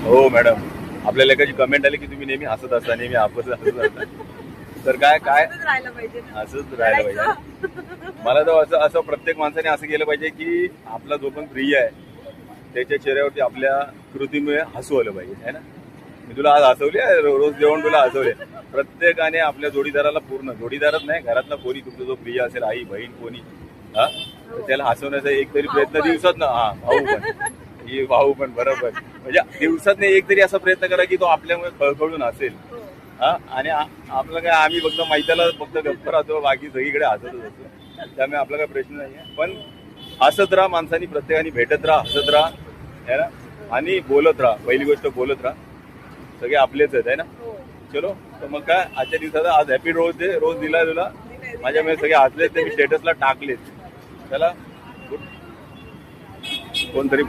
हो मॅडम, आपल्याला एखादी कमेंट आली की तुम्ही नेहमी हसत असता, नेहमी हसत असता, तर काय काय हसतच राहायला पाहिजे ना. असंच राहायला पाहिजे. मला तर असं असं प्रत्येक माणसाने असं केलं पाहिजे की आपला जो पण प्रिय आहे त्याच्या चेहऱ्यावरती आपल्या कृतीमुळे हसू आलं पाहिजे, है ना. मी तुला आज हसवले, रोज जेवण तुला हसवले. प्रत्येकाने आपल्या जोडीदाराला, पूर्ण जोडीदारच नाही, घरातला कोणी तुमचा जो प्रिय असेल, आई बहीण कोणी, हा, तर त्याला हसवण्याचा एक तरी प्रयत्न दिवसात ना, हा भाऊ पण, ही भाऊ पण बरोबर, म्हणजे दिवसात एक तरी असा प्रयत्न करा की तो आपल्यामुळे खळखळून हसेल. हो. हा, आणि आपलं काय, आम्ही फक्त माहितीला फक्त गप्प राहतो, बाकी सगळीकडे हसतच असतो. त्यामुळे आपला काय प्रश्न नाहीये. पण हसत राहा, माणसांनी प्रत्येकाने भेटत राहा, हसत राहा, है ना, आणि बोलत राहा. पहिली गोष्ट बोलत राहा, सगळे आपलेच आहेत, है ना. हो. चलो, तर मग काय, आजच्या दिवसाचा आज हॅपी रोज डे, रोज दिला तुला माझ्यामुळे सगळे हसलेत, ते मी स्टेटसला टाकलेत. चला, कोणतरी